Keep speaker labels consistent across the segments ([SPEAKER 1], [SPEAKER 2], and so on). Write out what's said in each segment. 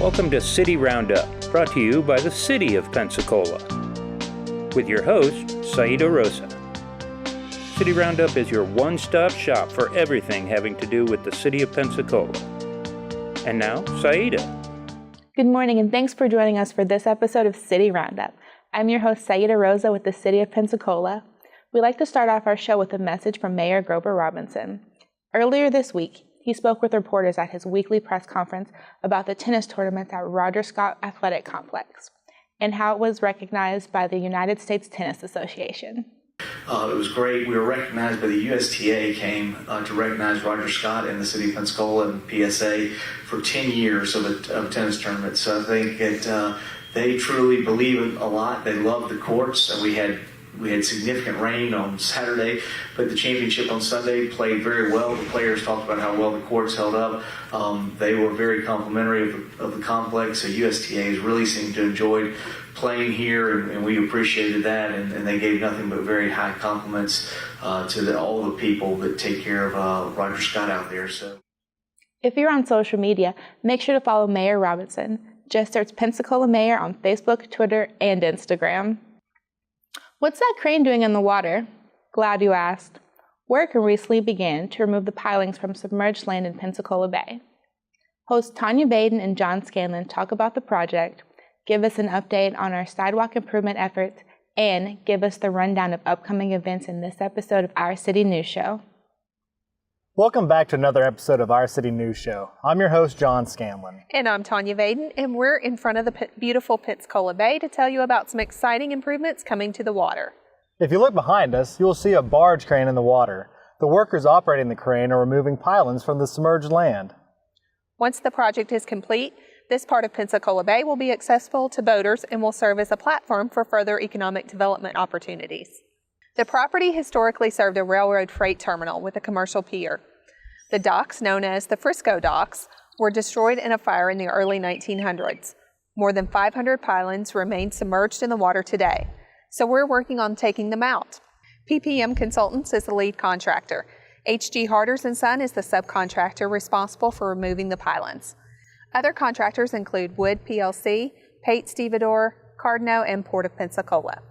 [SPEAKER 1] Welcome to City Roundup, brought to you by the City of Pensacola, with your host, Saida Rosa. City Roundup is your one-stop shop for everything having to do with the City of Pensacola. And now, Saida.
[SPEAKER 2] Good morning, and thanks for joining us for this episode of City Roundup. I'm your host, Saida Rosa, with the City of Pensacola. We like to start off our show with a message from Mayor Grover Robinson. Earlier this week, he spoke with reporters at his weekly press conference about the tennis tournaments at Roger Scott Athletic Complex and how it was recognized by the United States Tennis Association.
[SPEAKER 3] It was great. We were recognized by the USTA, came to recognize Roger Scott and the City of Pensacola and PSA for 10 years of a tennis tournament. So I think that they truly believe in a lot. They love the courts, and we had significant rain on Saturday, but the championship on Sunday played very well. The players talked about how well the courts held up. They were very complimentary of the complex. So USTA really seemed to enjoy playing here, and we appreciated that, and they gave nothing but very high compliments to all the people that take care of Roger Scott out there. So,
[SPEAKER 2] if you're on social media, make sure to follow Mayor Robinson. Just search Pensacola Mayor on Facebook, Twitter, and Instagram. What's that crane doing in the water? Glad you asked. Work recently began to remove the pilings from submerged land in Pensacola Bay. Hosts Tonya, Vaden, and John Scanlon talk about the project, give us an update on our sidewalk improvement efforts, and give us the rundown of upcoming events in this episode of Our City News Show.
[SPEAKER 4] Welcome back to another episode of Our City News Show. I'm your host, John Scanlon.
[SPEAKER 5] And I'm Tonya Vaden, and we're in front of the beautiful Pensacola Bay to tell you about some exciting improvements coming to the water.
[SPEAKER 4] If you look behind us, you'll see a barge crane in the water. The workers operating the crane are removing pilings from the submerged land.
[SPEAKER 5] Once the project is complete, this part of Pensacola Bay will be accessible to boaters and will serve as a platform for further economic development opportunities. The property historically served a railroad freight terminal with a commercial pier. The docks, known as the Frisco Docks, were destroyed in a fire in the early 1900s. More than 500 pilings remain submerged in the water today, so we're working on taking them out. PPM Consultants is the lead contractor. H.G. Harders & Son is the subcontractor responsible for removing the pilings. Other contractors include Wood PLC, Pate Stevedore, Cardno, and Port of Pensacola.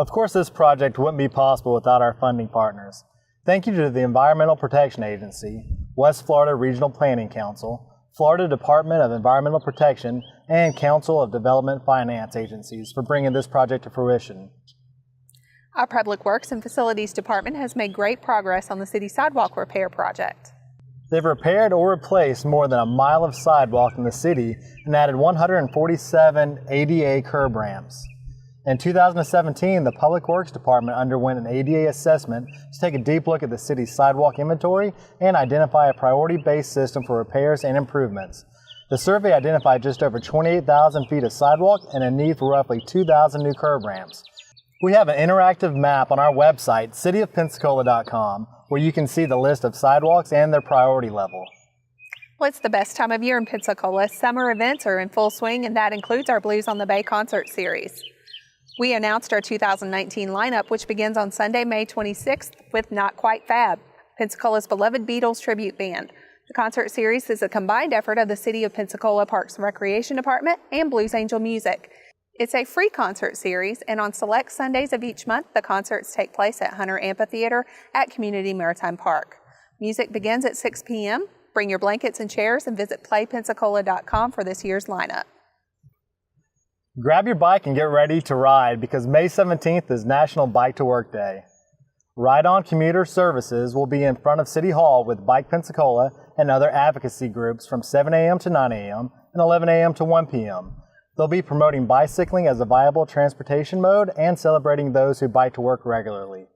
[SPEAKER 4] Of course, this project wouldn't be possible without our funding partners. Thank you to the Environmental Protection Agency, West Florida Regional Planning Council, Florida Department of Environmental Protection, and Council of Development Finance agencies for bringing this project to fruition.
[SPEAKER 5] Our Public Works and Facilities Department has made great progress on the city sidewalk repair project.
[SPEAKER 4] They've repaired or replaced more than a mile of sidewalk in the city and added 147 ADA curb ramps. In 2017, the Public Works Department underwent an ADA assessment to take a deep look at the city's sidewalk inventory and identify a priority-based system for repairs and improvements. The survey identified just over 28,000 feet of sidewalk and a need for roughly 2,000 new curb ramps. We have an interactive map on our website, cityofpensacola.com, where you can see the list of sidewalks and their priority level.
[SPEAKER 5] Well, it's the best time of year in Pensacola. Summer events are in full swing, and that includes our Blues on the Bay concert series. We announced our 2019 lineup, which begins on Sunday, May 26th with Not Quite Fab, Pensacola's beloved Beatles tribute band. The concert series is a combined effort of the City of Pensacola Parks and Recreation Department and Blues Angel Music. It's a free concert series, and on select Sundays of each month, the concerts take place at Hunter Amphitheater at Community Maritime Park. Music begins at 6 p.m. Bring your blankets and chairs and visit playpensacola.com for this year's lineup.
[SPEAKER 4] Grab your bike and get ready to ride because May 17th is National Bike to Work Day. Ride On Commuter Services will be in front of City Hall with Bike Pensacola and other advocacy groups from 7 a.m. to 9 a.m. and 11 a.m. to 1 p.m. They'll be promoting bicycling as a viable transportation mode and celebrating those who bike to work regularly.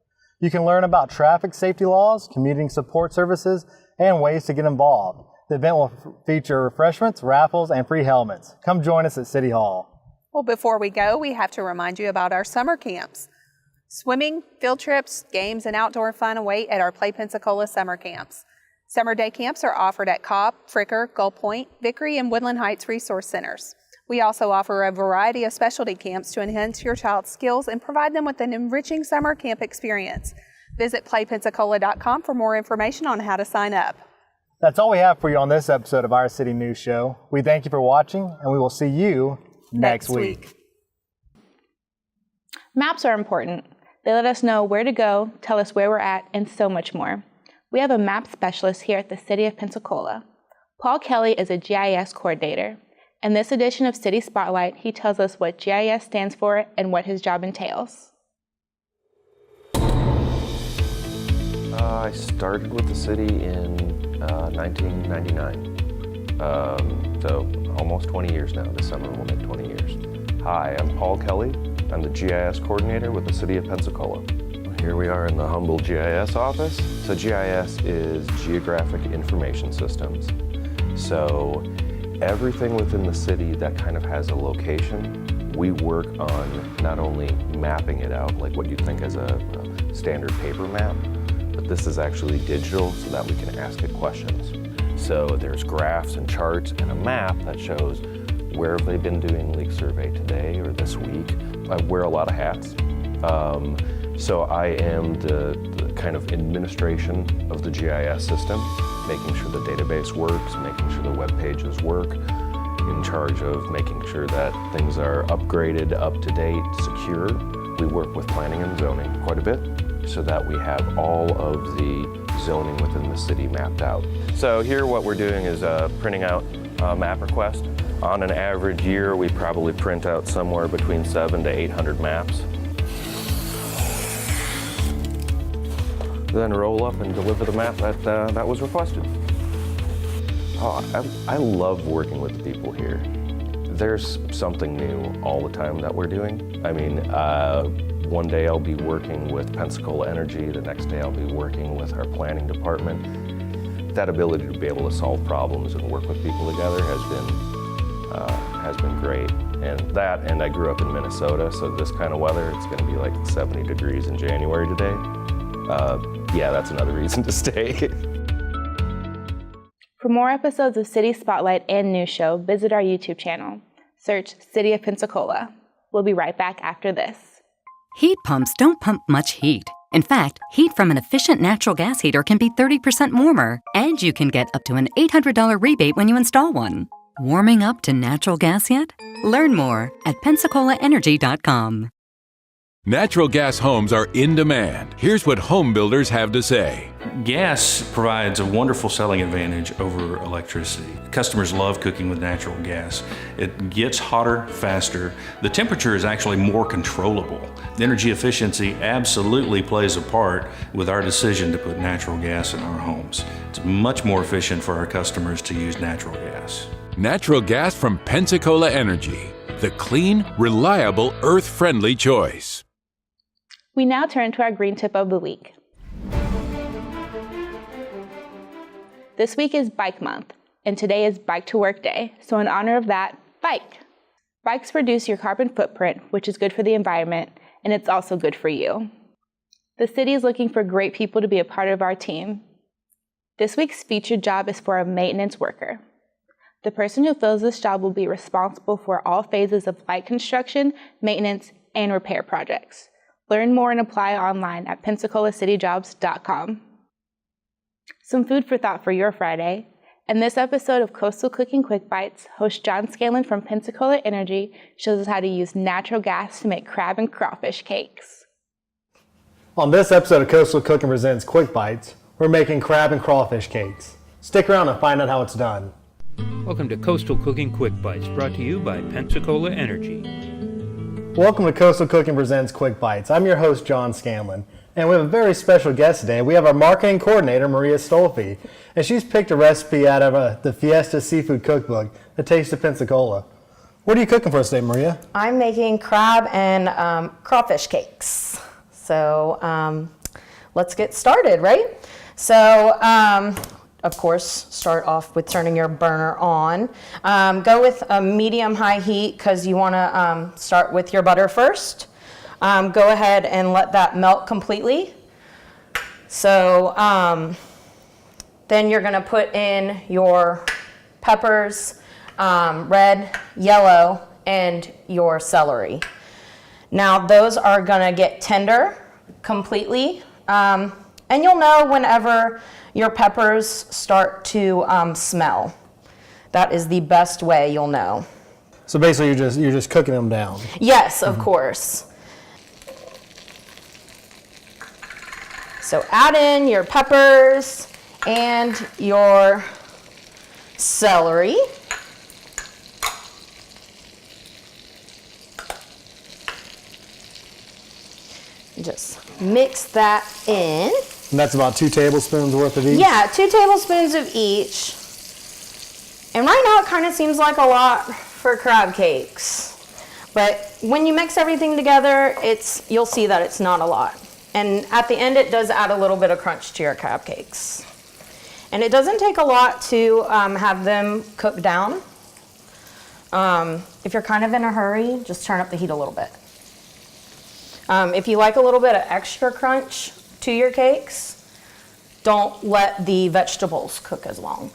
[SPEAKER 4] You can learn about traffic safety laws, commuting support services, and ways to get involved. The event will feature refreshments, raffles, and free helmets. Come join us at City Hall.
[SPEAKER 5] Well, before we go, we have to remind you about our summer camps. Swimming, field trips, games, and outdoor fun await at our Play Pensacola summer camps. Summer day camps are offered at Cobb, Fricker, Gull Point, Vickery, and Woodland Heights Resource Centers. We also offer a variety of specialty camps to enhance your child's skills and provide them with an enriching summer camp experience. Visit playpensacola.com for more information on how to sign up.
[SPEAKER 4] That's all we have for you on this episode of Our City News Show. We thank you for watching, and we will see you next week.
[SPEAKER 2] Maps are important. They let us know where to go, tell us where we're at, and so much more. We have a map specialist here at the City of Pensacola. Paul Kelly is a GIS coordinator. In this edition of City Spotlight, he tells us what GIS stands for and what his job entails.
[SPEAKER 6] I started with the city in 1999, so almost 20 years now. This summer will make 20 years. Hi, I'm Paul Kelly. I'm the GIS coordinator with the City of Pensacola. Here we are in the humble GIS office. So GIS is Geographic Information Systems. So everything within the city that kind of has a location, we work on not only mapping it out like what you'd think as a standard paper map, but this is actually digital so that we can ask it questions. So there's graphs and charts and a map that shows where have they been doing leak survey today or this week. I wear a lot of hats. So I am the kind of administration of the GIS system, making sure the database works, making sure the web pages work, in charge of making sure that things are upgraded, up to date, secure. We work with planning and zoning quite a bit so that we have all of the zoning within the city mapped out. So here what we're doing is printing out a map request. On an average year, we probably print out somewhere between 700 to 800 maps. Then roll up and deliver the map that was requested. Oh, I love working with the people here. There's something new all the time that we're doing. I mean, one day I'll be working with Pensacola Energy, the next day I'll be working with our planning department. That ability to be able to solve problems and work with people together has been great. And I grew up in Minnesota, so this kind of weather, it's gonna be like 70 degrees in January today. Yeah, that's another reason to stay.
[SPEAKER 2] For more episodes of City Spotlight and News Show, visit our YouTube channel. Search City of Pensacola. We'll be right back after this.
[SPEAKER 7] Heat pumps don't pump much heat. In fact, heat from an efficient natural gas heater can be 30% warmer, and you can get up to an $800 rebate when you install one. Warming up to natural gas yet? Learn more at PensacolaEnergy.com.
[SPEAKER 8] Natural gas homes are in demand. Here's what home builders have to say.
[SPEAKER 9] Gas provides a wonderful selling advantage over electricity. Customers love cooking with natural gas. It gets hotter faster. The temperature is actually more controllable. Energy efficiency absolutely plays a part with our decision to put natural gas in our homes. It's much more efficient for our customers to use natural gas.
[SPEAKER 8] Natural gas from Pensacola Energy, the clean, reliable, earth-friendly choice.
[SPEAKER 2] We now turn to our green tip of the week. This week is Bike Month, and today is Bike to Work Day, so in honor of that, bike. Bikes reduce your carbon footprint, which is good for the environment, and it's also good for you. The city is looking for great people to be a part of our team. This week's featured job is for a maintenance worker. The person who fills this job will be responsible for all phases of light construction, maintenance, and repair projects. Learn more and apply online at PensacolaCityJobs.com. Some food for thought for your Friday. In this episode of Coastal Cooking Quick Bites, host John Scanlon from Pensacola Energy shows us how to use natural gas to make crab and crawfish cakes.
[SPEAKER 4] On this episode of Coastal Cooking Presents Quick Bites, we're making crab and crawfish cakes. Stick around and find out how it's done.
[SPEAKER 1] Welcome to Coastal Cooking Quick Bites, brought to you by Pensacola Energy.
[SPEAKER 4] Welcome to Coastal Cooking Presents Quick Bites. I'm your host, John Scanlon, and we have a very special guest today. We have our marketing coordinator, Maria Stolfi, and she's picked a recipe out of the Fiesta Seafood Cookbook, The Taste of Pensacola. What are you cooking for us today, Maria?
[SPEAKER 10] I'm making crab and crawfish cakes. So let's get started, right? So of course, start off with turning your burner on. Go with a medium-high heat because you want to start with your butter first. Go ahead and let that melt completely. So then you're going to put in your peppers, red, yellow, and your celery. Now those are going to get tender completely. And you'll know whenever your peppers start to smell. That is the best way you'll know.
[SPEAKER 4] So basically you're just cooking them down.
[SPEAKER 10] Yes, of course. So add in your peppers and your celery. Just mix that in.
[SPEAKER 4] And that's about 2 tablespoons worth of each?
[SPEAKER 10] Yeah, 2 tablespoons of each. And right now it kind of seems like a lot for crab cakes. But when you mix everything together, you'll see that it's not a lot. And at the end, it does add a little bit of crunch to your crab cakes. And it doesn't take a lot to have them cook down. If you're kind of in a hurry, just turn up the heat a little bit. If you like a little bit of extra crunch to your cakes, don't let the vegetables cook as long.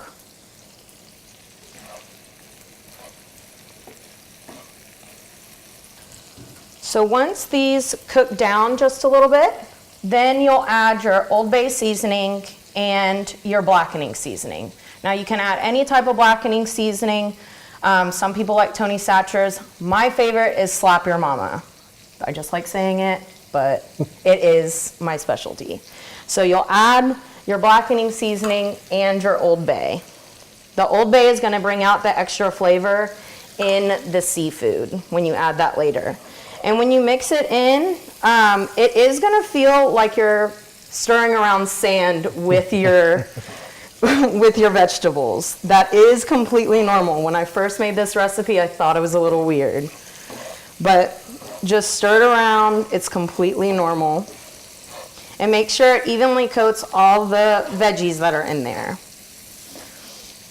[SPEAKER 10] So once these cook down just a little bit, then you'll add your Old Bay seasoning and your blackening seasoning. Now you can add any type of blackening seasoning. Some people like Tony Satcher's. My favorite is Slap Your Mama. I just like saying it, but it is my specialty. So you'll add your blackening seasoning and your Old Bay. The Old Bay is gonna bring out the extra flavor in the seafood when you add that later. And when you mix it in, it is gonna feel like you're stirring around sand with your with your vegetables. That is completely normal. When I first made this recipe, I thought it was a little weird. But just stir it around, it's completely normal. And make sure it evenly coats all the veggies that are in there.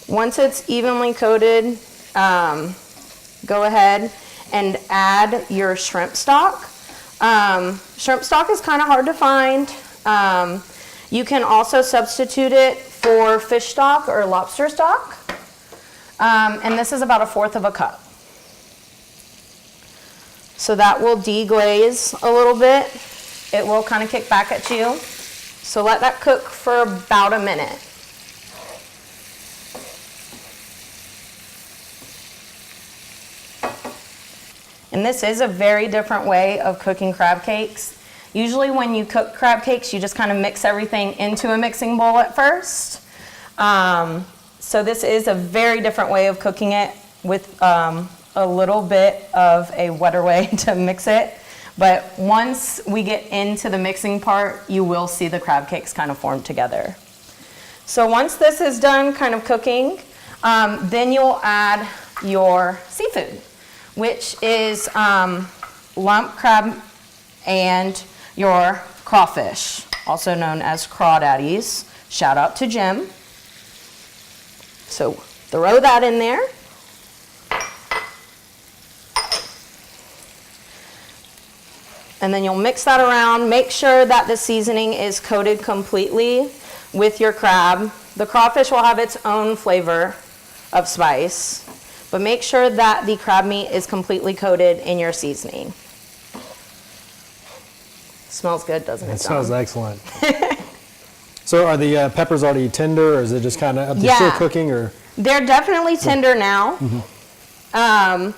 [SPEAKER 10] Once it's evenly coated, go ahead and add your shrimp stock. Shrimp stock is kind of hard to find. You can also substitute it for fish stock or lobster stock. And this is about 1/4 cup. So that will deglaze a little bit. It will kind of kick back at you. So let that cook for about a minute. And this is a very different way of cooking crab cakes. Usually when you cook crab cakes, you just kind of mix everything into a mixing bowl at first. So this is a very different way of cooking it with a little bit of a wetter way to mix it. But once we get into the mixing part, you will see the crab cakes kind of form together. So once this is done kind of cooking, then you'll add your seafood, which is lump crab and your crawfish, also known as crawdaddies. Shout out to Jim. So throw that in there. And then you'll mix that around. Make sure that the seasoning is coated completely with your crab. The crawfish will have its own flavor of spice, but make sure that the crab meat is completely coated in your seasoning. Smells good, doesn't it?
[SPEAKER 4] It smells excellent. So are the peppers already tender, or is it just kind of up to still cooking? Or
[SPEAKER 10] they're definitely tender now. Mm-hmm.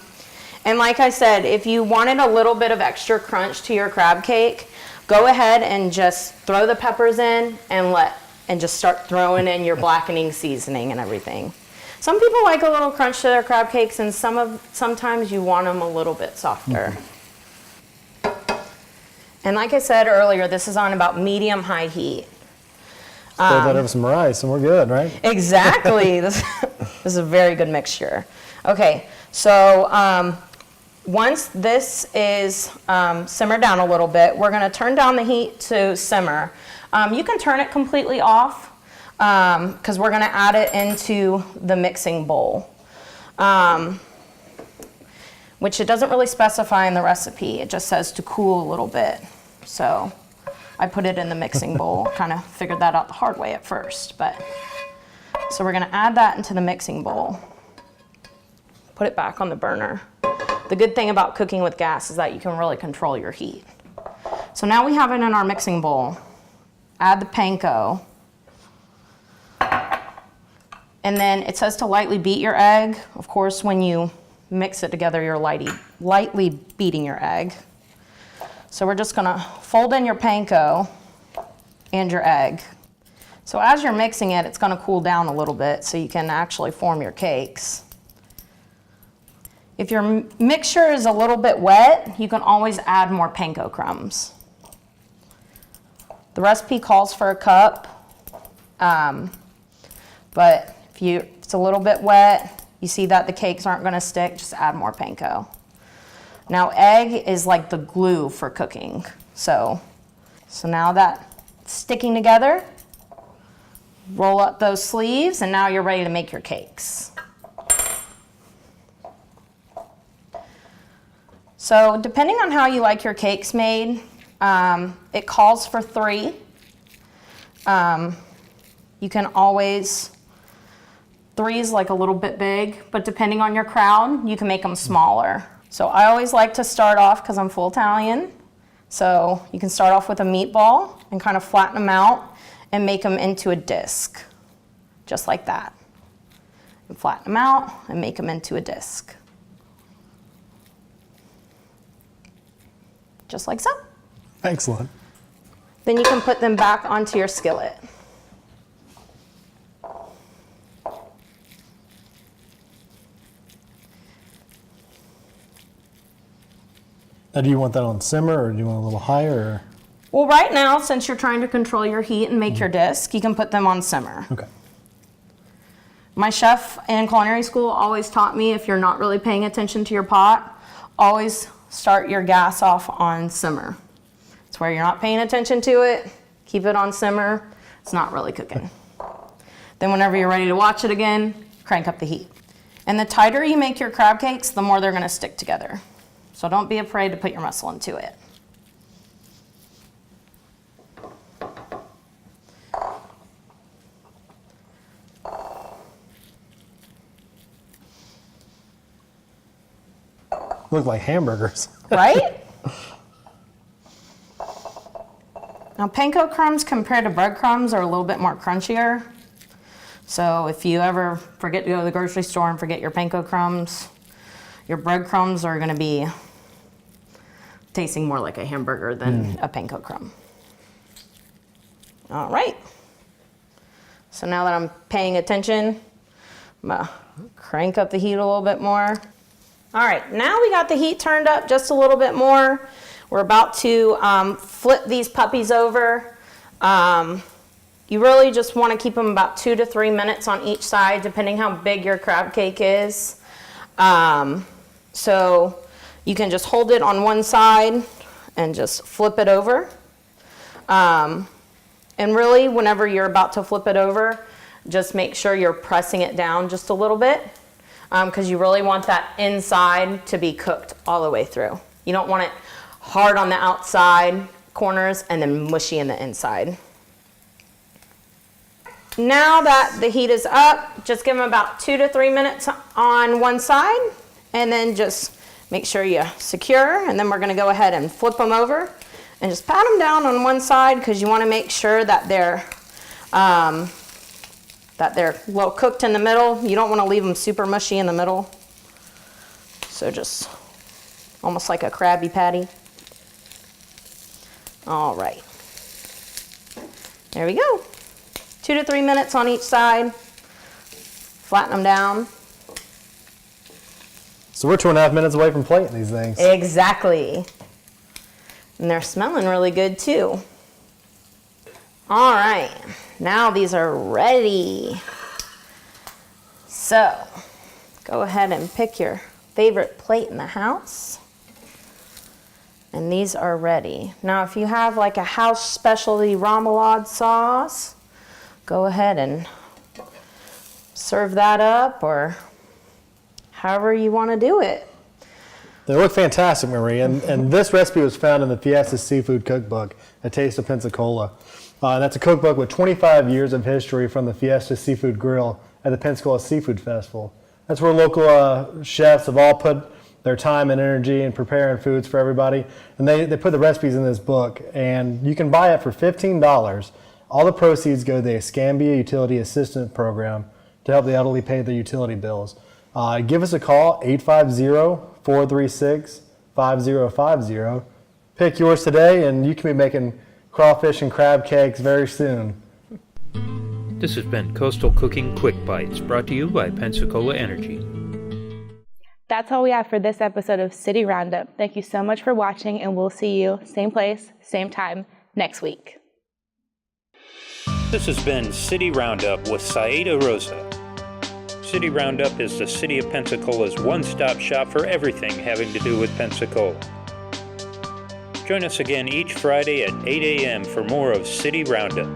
[SPEAKER 10] And like I said, if you wanted a little bit of extra crunch to your crab cake, go ahead and just throw the peppers in and just start throwing in your blackening seasoning and everything. Some people like a little crunch to their crab cakes, and sometimes you want them a little bit softer. Mm-hmm. And like I said earlier, this is on about medium-high heat.
[SPEAKER 4] Throw that over some rice and we're good, right?
[SPEAKER 10] Exactly. This is a very good mixture. Okay, so once this is simmered down a little bit, we're going to turn down the heat to simmer. You can turn it completely off because we're going to add it into the mixing bowl, which it doesn't really specify in the recipe. It just says to cool a little bit. So I put it in the mixing bowl, kind of figured that out the hard way at first. So we're going to add that into the mixing bowl. Put it back on the burner. The good thing about cooking with gas is that you can really control your heat. So now we have it in our mixing bowl. Add the panko. And then it says to lightly beat your egg. Of course, when you mix it together, you're lightly beating your egg. So we're just gonna fold in your panko and your egg. So as you're mixing it, it's gonna cool down a little bit so you can actually form your cakes. If your mixture is a little bit wet, you can always add more panko crumbs. The recipe calls for a cup, but if it's a little bit wet, you see that the cakes aren't gonna stick, just add more panko. Now egg is like the glue for cooking. So now that it's sticking together, roll up those sleeves and now you're ready to make your cakes. So depending on how you like your cakes made, it calls for 3. You can always, 3 is like a little bit big, but depending on your crowd, you can make them smaller. So I always like to start off, because I'm full Italian, so you can start off with a meatball and kind of flatten them out and make them into a disc, just like that. And flatten them out and make them into a disc. Just like so.
[SPEAKER 4] Excellent.
[SPEAKER 10] Then you can put them back onto your skillet.
[SPEAKER 4] Now, do you want that on simmer or do you want a little higher? Or?
[SPEAKER 10] Well, right now, since you're trying to control your heat and make your disc, you can put them on simmer.
[SPEAKER 4] Okay.
[SPEAKER 10] My chef in culinary school always taught me, if you're not really paying attention to your pot, always start your gas off on simmer. It's where you're not paying attention to it, keep it on simmer, it's not really cooking. Then whenever you're ready to watch it again, crank up the heat. And the tighter you make your crab cakes, the more they're gonna stick together. So don't be afraid to put your muscle into it.
[SPEAKER 4] Look like hamburgers.
[SPEAKER 10] Right? Now panko crumbs compared to breadcrumbs are a little bit more crunchier. So if you ever forget to go to the grocery store and forget your panko crumbs, your breadcrumbs are gonna be tasting more like a hamburger than a panko crumb. All right. So now that I'm paying attention, I'm gonna crank up the heat a little bit more. All right, now we got the heat turned up just a little bit more. We're about to flip these puppies over. You really just want to keep them about 2 to 3 minutes on each side, depending how big your crab cake is. So you can just hold it on one side and just flip it over. And really, whenever you're about to flip it over, just make sure you're pressing it down just a little bit, because you really want that inside to be cooked all the way through. You don't want it hard on the outside corners and then mushy in the inside. Now that the heat is up, just give them about 2 to 3 minutes on one side, and then just make sure you secure, and then we're gonna go ahead and flip them over and just pat them down on one side, because you wanna make sure that they're well cooked in the middle. You don't wanna leave them super mushy in the middle. So just almost like a Krabby Patty. All right, there we go. 2 to 3 minutes on each side. Flatten them down.
[SPEAKER 4] So we're 2.5 minutes away from plating these things.
[SPEAKER 10] Exactly. And they're smelling really good too. All right, now these are ready. So go ahead and pick your favorite plate in the house. And these are ready. Now if you have like a house specialty remoulade sauce, go ahead and serve that up, or however you want to do it.
[SPEAKER 4] They look fantastic, Marie, and this recipe was found in the Fiesta Seafood Cookbook, A Taste of Pensacola. That's a cookbook with 25 years of history from the Fiesta Seafood Grill at the Pensacola Seafood Festival. That's where local chefs have all put their time and energy in preparing foods for everybody. And they put the recipes in this book, and you can buy it for $15. All the proceeds go to the Escambia Utility Assistance Program to help the elderly pay their utility bills. Give us a call, 850-436-5050. Pick yours today, and you can be making crawfish and crab cakes very soon.
[SPEAKER 1] This has been Coastal Cooking Quick Bites, brought to you by Pensacola Energy.
[SPEAKER 2] That's all we have for this episode of City Roundup. Thank you so much for watching, and we'll see you same place, same time next week.
[SPEAKER 1] This has been City Roundup with Saida Rosa. City Roundup is the City of Pensacola's one-stop shop for everything having to do with Pensacola. Join us again each Friday at 8 a.m. for more of City Roundup.